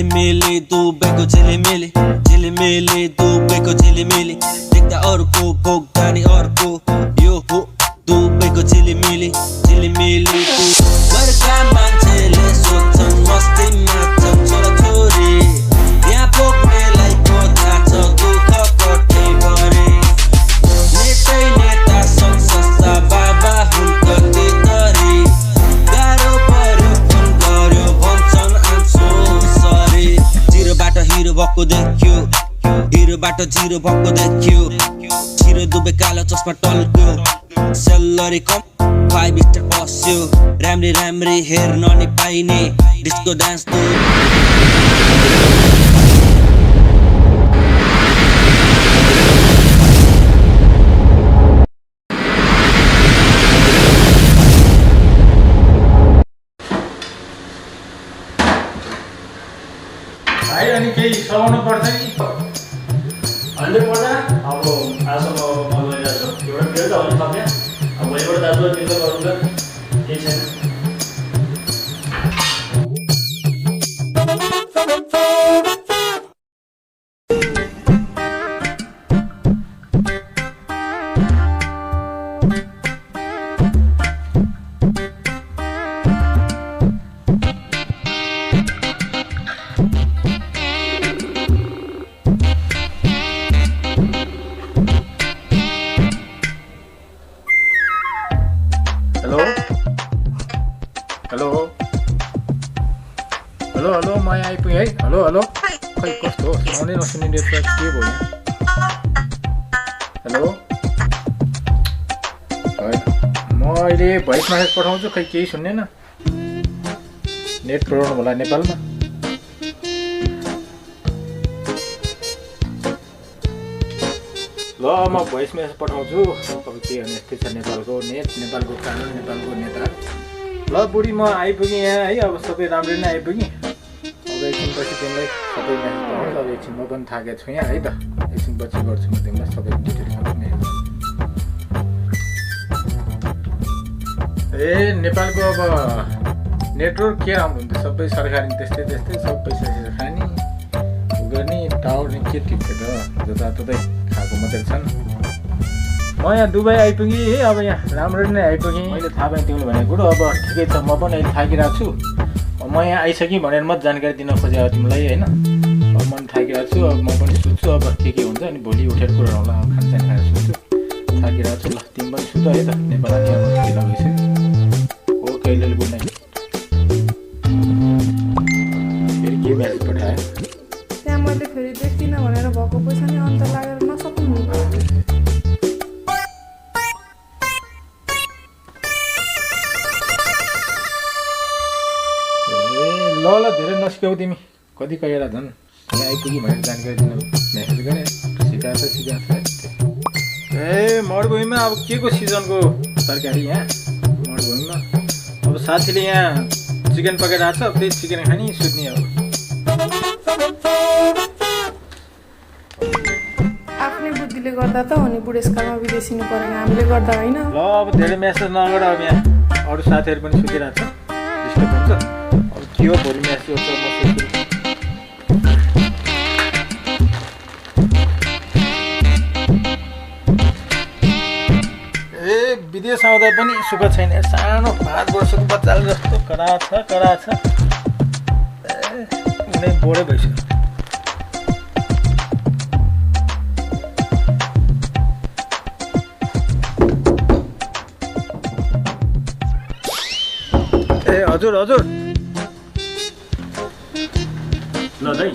झिलिमिली दुबईको झिलिमिली झिलिमिली दुबईको झिलिमिली देख्दा अर्को भोग्दानी अर्को यो हो दुबईको झिलिमिली झिलिमिली बर्खा मान्छेले सोध्छन् मस्ती मान्छन् छोराछोरी यहाँ बोक्नेलाई पो थाहा छ दुःख कति गरे नेतै नेता सङ्घ संस्था बाबा हुन् कति तरी गाह्रो पर्यो फोन गर्यो भन्छन् आन्सो सरी जिरोबाट हिरो भएको देख्यो हिरोबाट जिरो भएको देख्यो छिरो दुबई कालो चस्मा टल्क्यो सेलरी कम 5 स्टार बस्यो राम्री राम्री हेर्न नि पाइने डिस्को डान्स भाइ अनि केही सघाउनु पर्छ कि अहिले पर्दैन अब आजसम्म म गइरहेको छु एउटा फेरि त हुनु सक्ने अब भोलिबाट दाजुलाई बिर्को गरौँ त केही छैन हेलो म यहाँ आइपुगेँ है हेलो खै कस्तो हो सुनाउनै नसुन्ने नेटवर्क के भयो हेलो म अहिले भोइस मेसेज पठाउँछु खै केही सुन्दैन नेट प्रब्लम होला नेपालमा ल म भोइस मेसेज पठाउँछु अब के भने यस्तै छ नेपालको नेट नेपालको कानुन नेपालको नेता ल बुढी म आइपुगेँ यहाँ है अब सबै राम्रै नै आइपुगेँ अब एकछिनपछि तिमीलाई सबै मेसेज पठाउँछु अब एकछिन म पनि थाकेको छु यहाँ है त एकछिनपछि गर्छु म तिमीलाई सबै डिटेल्समा मेसेज ए नेपालको अब नेटवर्क के राम्रो हुन्छ सबै सरकारी त्यस्तै सब पैसा खाने गर्ने टावर नि के टिप्छ त जताततै खाएको मात्रै छन् म यहाँ दुबई आइपुगेँ है अब यहाँ राम्रो नै आइपुगेँ मैले थाहा पाएँ तिमीले भनेको कुरो अब ठिकै छ म पनि अहिले थाकिरहेको छु म यहाँ आइसकेँ भनेर मात्रै जानकारी दिन खोजेँ अब तिमीलाई होइन अब म पनि थाकिरहेको छु अब म पनि सुत्छु अब के हुन्छ अनि भोलि उठेर कुरा होला अब खानसान खाएर सुत्छु थाकिरहेको छु ल तिमी पनि सुत है त नेपाल नि अब ढिलो भइसक्यो हो कहिले गुड नाइट फेरि के म्यासेज पठायो त्यहाँ मैले फेरि देख्दिनँ भनेर भएको पैसा नि अन्त लागेर नसक्नु ल धेरै नसिकाऊ तिमी कति कहिरा झन् यहाँ आइपुग्यो भनेर जानकारी दिन मेसेज गरेँ सिकाएको ए मरुभूमिमा अब के को सिजनको तरकारी यहाँ मरुभूमिमा अब साथीले यहाँ चिकन पकाइरहेको छ त्यही चिकन खाने सुत्ने अब आफ्नै बुद्धिले गर्दा त हो नि बुढेसकालमा विदेशिनु परेन हामीले गर्दा होइन ल अब धेरै मेसेज नगर अब यहाँ अरू साथीहरू पनि सुतिरहेको छ डिस्टर्ब हुन्छ अब के हो भोलि मेसेज हुन्छ म सोच्छु ए विदेश आउँदा पनि सुख छैन सानो 5 वर्षको बच्चाले जस्तो करा छ ए उनी बोडे भइसक्यो ए हजुर ल दाइ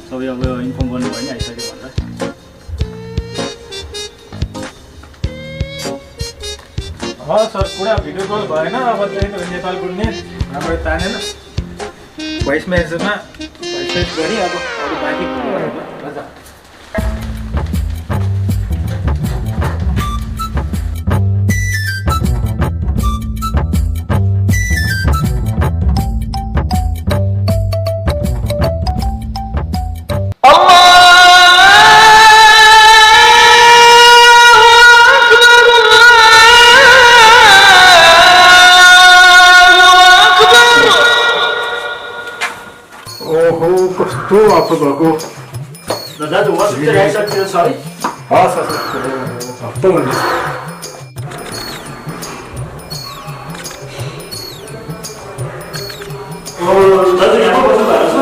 सबै अब इन्फर्म गर्नु भयो नि आइसक्यो भनेर सर पुरा भिडियो कल भएन अब त्यही त नेपालको नेट राम्ररी तानेन भोइस मेसेजमा भोइस मेसेज गरी अब अरू बाँकी कुरोहरू अफर भएको ल दाजु वाट्सएप चाहिँ राइट छ है हस् हप्ता हुन्छ दाजु यहाँ बस्नु भएको छ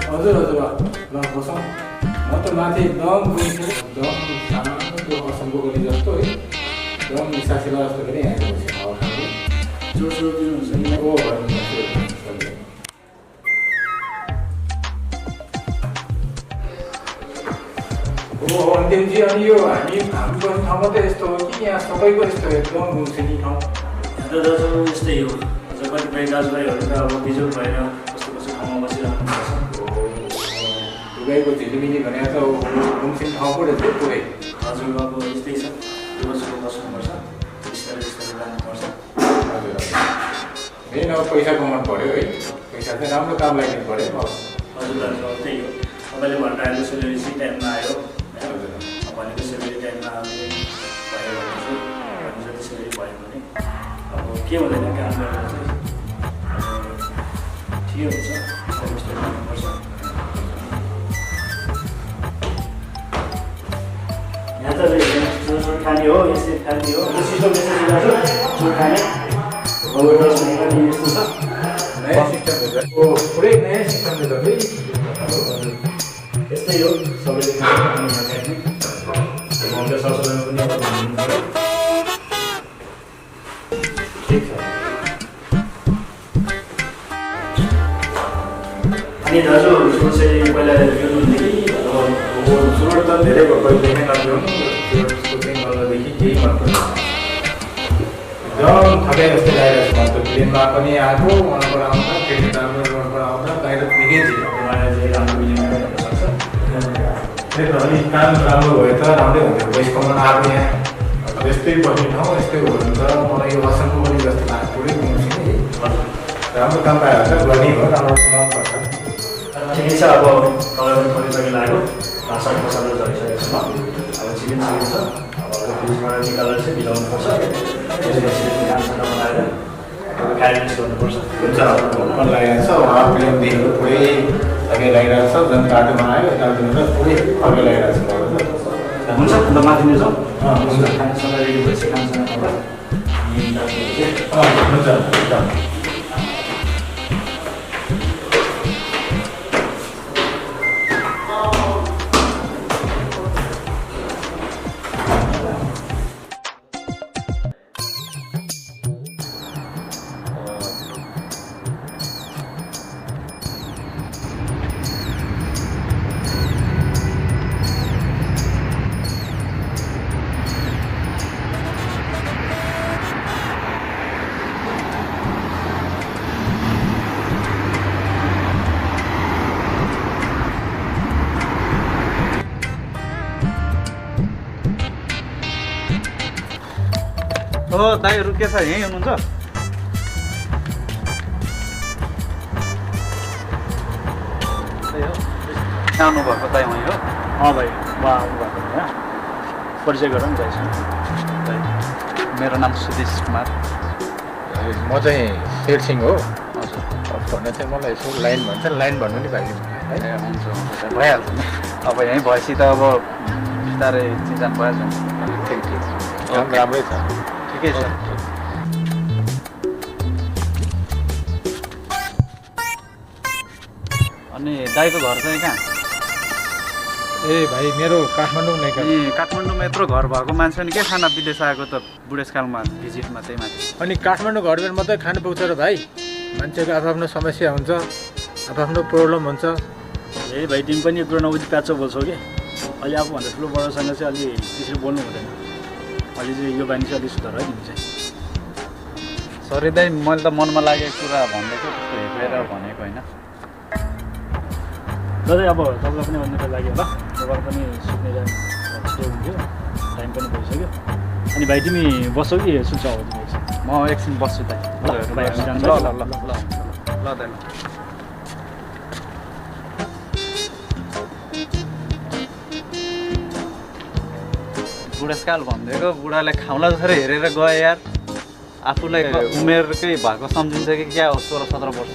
हजुर ल बसौँ म त माथि एकदम बुझ्थेँ एकदम सानो त्यो असम्भव गर्ने जस्तो है एकदम निसासिला जस्तो पनि यहाँ बसेँ हावा खानु जोड जोड दिनुहुन्छ ओ भन्नु ओ अन्तिमजी अनि यो हामी बस्ने ठाउँमा त यस्तो हो कि यहाँ सबैको यस्तो एकदम गुम्सिनी ठाउँ यहाँ त दाजु यस्तै हो अझ कतिपय दाजुभाइहरू त अब बिजोग भएर कस्तो कस्तो ठाउँमा बसिरहनु पर्छ दुबईको झिलिमिली भने त गुम्सिनी ठाउँ पो रहेछ पुरै हजुर अब यस्तै छ त्यो वर्षको बस्नुपर्छ बिस्तारै बिस्तारै लानुपर्छ हजुर मेन अब पैसा कमाउनु पऱ्यो है पैसा चाहिँ राम्रो काम लाग्नु पऱ्यो हजुर दाजु अब त्यही हो तपाईँले भन्नु सेलेरी चाहिँ टाइममा आयो हजुर भनेको सेलेरी टाइममा आउने भयो भने चाहिँ जति सेलेरी भयो भने अब के हुँदैन काम गरेर चाहिँ ठिकै हुन्छ बिस्तारै बिस्तारै गर्नुपर्छ यहाँ त जोड खाने हो यसरी खाने हो यो सिस्टम यसरी गर्छ जोड खाने गभर्मेन्ट पनि यस्तो छ नयाँ सिस्टम हो पुरै नयाँ सिस्टमले गर्दै यस्तै हो सबैले गाउँका सरसफाइमा पनि अब ध्यान दिनु पऱ्यो ठिक छ अनि दाजु सुरु चाहिँ पहिला हेर्नुहुन्थ्यो कि सुरुवात त धेरै भयो पहिलेमै नगरौँ सुटिङ गर्दादेखि केही मन पर्छ एकदम थकाइ जस्तै लागिरहेको छ त प्लेनमा पनि आएको वहाँबाट आउँदा फेरि राम्रो रोडबाट आउँदा बाहिर निकै छिटो मलाई चाहिँ राम्रो बिलिङ गर्न सक्छ त्यही त अलिक काम राम्रो भयो त राम्रै हुन्थ्यो पैसा कमाउन आएको यहाँ यस्तै बस्ने ठाउँ यस्तै हो भने त मलाई यो असम्भव पनि जस्तो लाग्छ पुरै गुम्सिने राम्रो काम पायो भने त गर्ने हो राम्रो कमाउनु पर्छ ठिकै छ अब तपाईँहरू थोरै लाग्यो भाषा मसाला झरिसकेको छ अब चिकन छ अब फ्रिजबाट निकालेर चाहिँ मिलाउनुपर्छ त्यसपछि खानासाना बनाएर खाएर गर्नुपर्छ हुन्छ मन लागेको छ उहाँ प्लेनदेखिको पुरै थकाइ लागिरहेको छ झन् बाटोमा आयो यतातिर पुरै थकाइ लागिरहेको छ हुन्छ अन्त माथि नै जाउँ हुन्छ खानासाना रेडी भएपछि खानासाना खाँदा हुन्छ हो दाइहरू के छ यहीँ हुनुहुन्छ आउनुभएको दाइ वहीँ हो भाइ म आउनुभएको होइन परिचय गरौँ न दाइसँग मेरो नाम सुदेश कुमार म चाहिँ शेर सिंह हो हजुर भन्दा चाहिँ मलाई यसो लाइन भन्छ लाइन भन्नु नि भाइ ए हुन्छ हुन्छ भइहाल्छ नि अब यहीँ भएपछि त अब बिस्तारै चिन्जान भइहाल्छ ठिक ठिक काम राम्रै छ ठिकै छ अनि दाइको घर चाहिँ कहाँ ए भाइ मेरो काठमाडौँ नै ए काठमाडौँमा यत्रो घर भएको मान्छे नि के खाना विदेश आएको त बुढेसकालमा भिजिटमा चाहिँ माथि अनि काठमाडौँ घरबाट मात्रै खानु पाउँछ र भाइ मान्छेको आफ्नो समस्या हुन्छ आफ्नो प्रब्लम हुन्छ ए भाइ तिमी पनि एक कुरा नबुझी काँचो बोल्छौ कि अहिले आफूभन्दा ठुलो बडासँग चाहिँ अलि त्यसरी बोल्नु हुँदैन अहिले चाहिँ यो बानी चाहिँ अलिक सुधार है तिमी चाहिँ सरी दाइ मैले त मनमा लागेको कुरा भन्दैछु त्यस्तो हेपेर भनेको होइन दाजु अब तपाईँलाई पनि अन्य लाग्यो होला तपाईँ पनि सुत्ने छिटो हुन्थ्यो टाइम पनि भइसक्यो अनि भाइ तिमी बस्छौ कि सुन्छौ अब तिमी म एकछिन बस्छु दाइ ल ल ल ल ल दाइ ल बुढेसकाल भनिदिएको बुढाले खाउँला जसरी हेरेर गयो यार आफूलाई उमेरकै भएको सम्झिन्छ कि क्या हो 16-17 वर्ष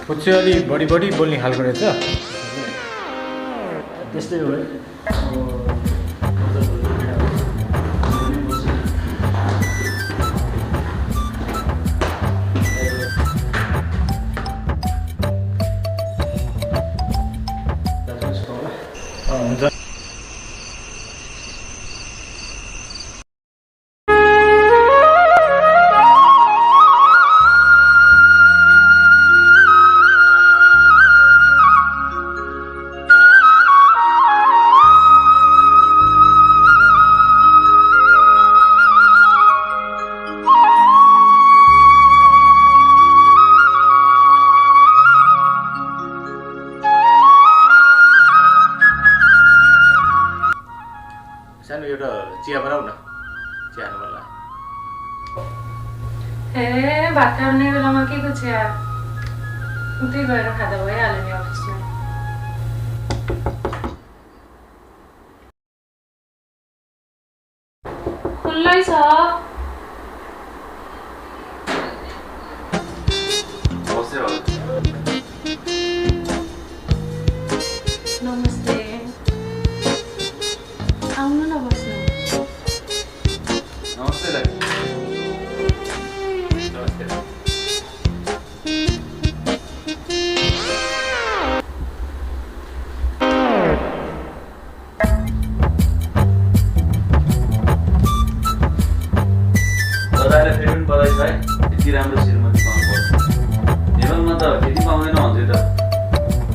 फुच्चे अलि बढी बोल्ने खालको रहेछ त्यस्तै हो है हुन्छ सानो एउटा चिया बनाऊ न चिया खानु मन लाग्यो ए भात खाने बेलामा के को चिया उतै गएर खाँदा भइहाल्यो नि अफिसमा खुल्लै छ नमस्ते आउनु न बस्नु नमस्ते दाइ नमस्ते बधाईलाई फेरि पनि बधाई छ है यति राम्रो श्रीमती पाउनुपर्छ जीवनमा त त्यति पाउँदैन भन्छु त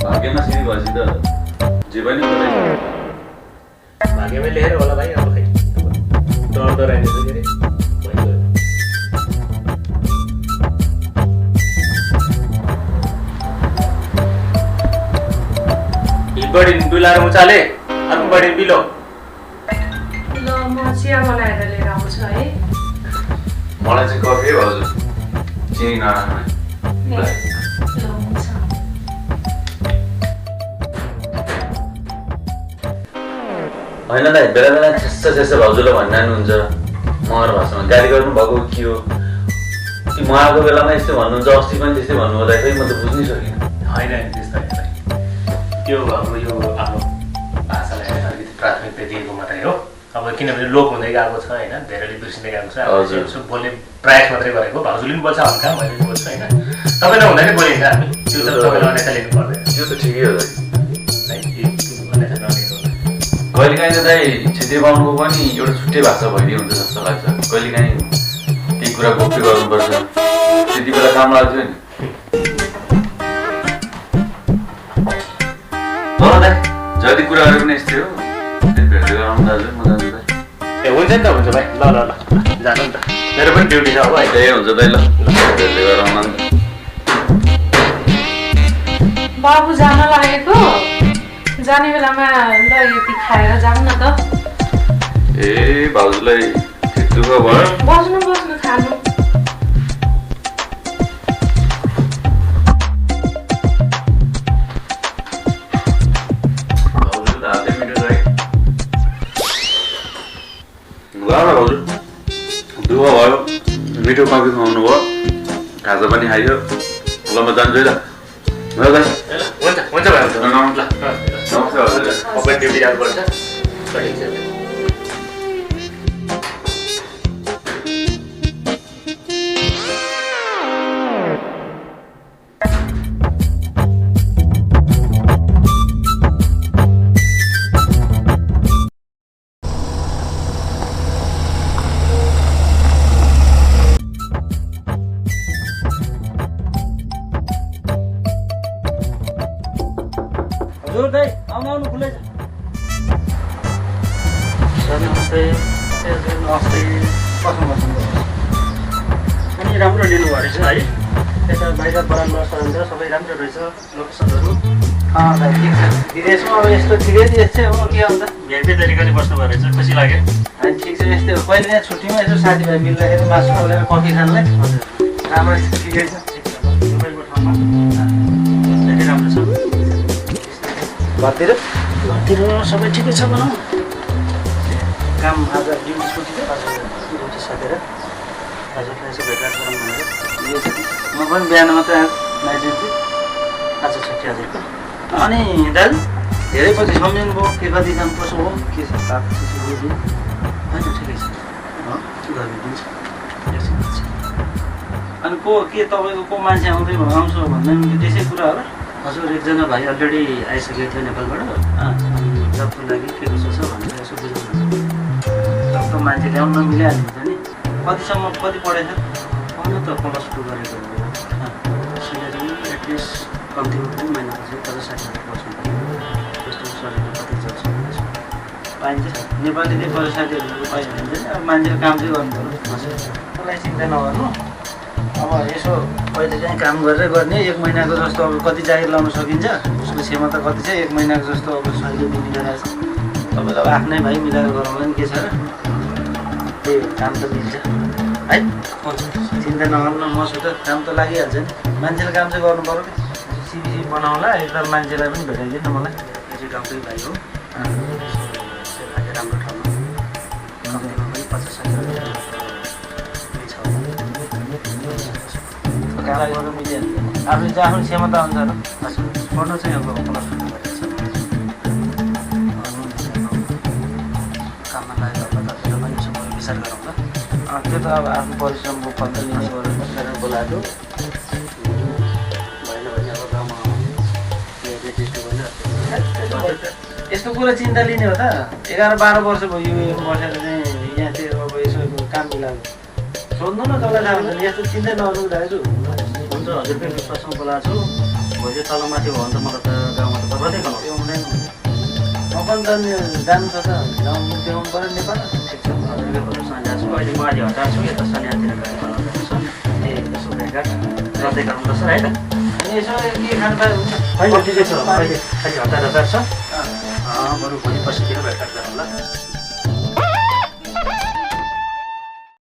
भाग्यमा श्री भएपछि त जे पनि बधाई भाग्यमै लेखेर होला भाइ अब खै डर आइन्छ के अरे बढी बिलाएर उचाले अर्को बढी बिलो ल म चिया बनाएर लिएर आउँछु है मलाई चाहिँ कफी हो हजुर चिनी नराख्ने ल हुन्छ होइन दाइ बेला बेला छेस्छ भाउजूलाई भन्नुहुन्छ मगर भाषामा गाली गर्नुभएको के हो कि म आएको बेलामा यस्तो भन्नुहुन्छ अस्ति पनि त्यस्तै भन्नुहुँदा खै म त बुझ्नै सकिनँ होइन त्यस्तो होइन त्यो हाम्रो यो आफ्नो भाषालाई अलिकति प्राथमिकता दिएको मात्रै हो अब किनभने लोप हुँदै गएको छ होइन धेरैले बिर्सिँदै गएको छ यसो बोल्ने प्रयास मात्रै गरेको भाउजूले पनि बोल्छ हल्का मैले पनि बोल्छु होइन तपाईँ नहुँदा नै बोलिन्छ हामी त्यो त तपाईँले अन्यथा लिनु पर्दैन त्यो त ठिकै हो दाइ अन्यथा नलिनु कहिलेकाहीँ त दाइ क्षेत्रीय बाहुनको पनि एउटा छुट्टै भाषा भइदियो हुन्छ जस्तो लाग्छ कहिलेकाहीँ केही कुरा गोप्य गर्नुपर्छ त्यति बेला काम लाग्थ्यो नि तर दाइ जति कुराहरू पनि यस्तै हो भेट्दै गराउनु दाजु म जान्छु दाइ ए हुन्छ नि त हुन्छ भाइ ल जानु नि त मेरो पनि ड्युटी छ अब है त्यही हुन्छ दाइ ल भेट्दै गराउनु नि बाबु जान लागेको जाने बेलामा ल यति खाएर जाऊँ न त ए भाउजूलाई ठिक दुःख भयो बस्नु खानु भाउजू त हातै मिठो छ है ल भाउजू दुःख भयो मिठो कफी खुवाउनु भयो खाजा पनि खाइयो ल म जान्छु है त ल दाइ हुन्छ भाइ हुन्छ नमस्ते हजुर तपाईँ ड्युटी जानुपर्छ सही छ हजुर दाइ आउनु खुल्लै छ सर नमस्ते नमस्ते बस्नु अनि राम्रो लिनुभयो रहेछ है यता बाहिर बरामदा सरामदा सबै राम्रो रहेछ लोकेसनहरू दाइ ठिक छ विदेशमा अब यस्तो ठिकै यस्तै हो के अन्त भेट्दै तरिकाले बस्नुभयो रहेछ खुसी लाग्यो अनि ठिक छ यस्तै हो कहिले यहाँ छुट्टीमा यसो साथीभाइ मिल्दाखेरि मासु खाएर कफी खानलाई हजुर राम्रो छ ठिकै छ तपाईँको ठाउँमा धेरै राम्रो छ घरतिर घरतिर सबै ठिकै छ भनौँ काम आज ड्युटी छुट्टी थियो आज ड्युटी सकेर हजुरलाई यसो भेटघाट गरौँ भनेर म पनि बिहान मात्रै नाइजिन्छु आज छुट्टी हजुरको अनि दाजु धेरै पछि सम्झिनु भयो के कति काम कसो हो के छ ताप होइन ठिकै छ गरिदिन्छ अनि को के तपाईँको को मान्छे आउँदै आउँछ भन्दा पनि त्यसै कुरा होला हजुर एकजना भाइ अलरेडी आइसकेको थियो नेपालबाट जबको लागि के कसो छ भनेर यसो बुझाउनु जबको मान्छे ल्याउन नमिलिहाल्नु हुन्छ नि कतिसम्म कति पढेछ पढ्नु त +2 गरेको स्यालेरी एटलिस्ट कम्तीमा पनि महिनापछि 50-60% त्यस्तो सजिलो कति जग्छ पाइन्छ नेपालीले साथीहरू पाइन्छ भने अब मान्छेले काम चाहिँ गर्नु पर्यो त्यसलाई चिन्ता नगर्नु अब यसो पहिले चाहिँ काम गरेर गर्ने 1 महिनाको जस्तो अब कति जागिर लाउन सकिन्छ उसको क्षमता कति छ 1 महिनाको जस्तो अब सहिले मिलिरहेको छ तपाईँले अब आफ्नै भाइ मिलाएर गरौँ भने के छ र त्यही काम त मिल्छ है चिन्ता नगर्नु मसुत काम त लागिहाल्छ नि मान्छेले काम चाहिँ गर्नु पर्यो कि सिबिसी बनाउँला एकदम मान्छेलाई पनि भेटाइदिनु मलाई यो चाहिँ गाउँकै भाइ हो राम्रो ठाउँमा कम्तीमा पनि 50-60 काम गर्नु मिलिहाल्छ आफूले चाहिँ आफ्नो क्षमता अनुसार पढ्नु चाहिँ अब काममा लागेको तपाईँलाई पनि विचार गरौँ ल त्यो त अब आफ्नो परिश्रमको फल त लिने गरेर बोलाएको भएन भने अब गाउँमा यस्तो कुरा चिन्ता लिने हो त 11-12 वर्ष भयो यो बसेर चाहिँ यहाँ चाहिँ अब यसो काम मिलाएको सोध्नु न तपाईँलाई थाहा हुन्छ यस्तो चिन्ता नगर्नु दाजु हुन्छ हजुरकै विश्वासमा बोलाएको छु भोलि तलमाथि भयो भने त मलाई त गाउँमा त तपाईँले त्यो हुँदैन म पनि त जानु छ त गाउँ देखाउनु पऱ्यो नेपाल ठिक छ हजुरकै भरोसा जान्छु अहिले म अहिले हटाएको छु यता शनियातिर गएर बनाउँदैछु यसो भेटघाट गर्दै गराउँदैछ है त अनि यसो के खानु पायो हुन्छ ठिकै छ अहिले हतार छ बरु भोलि पर्सितिर भेटघाट गरौँ ल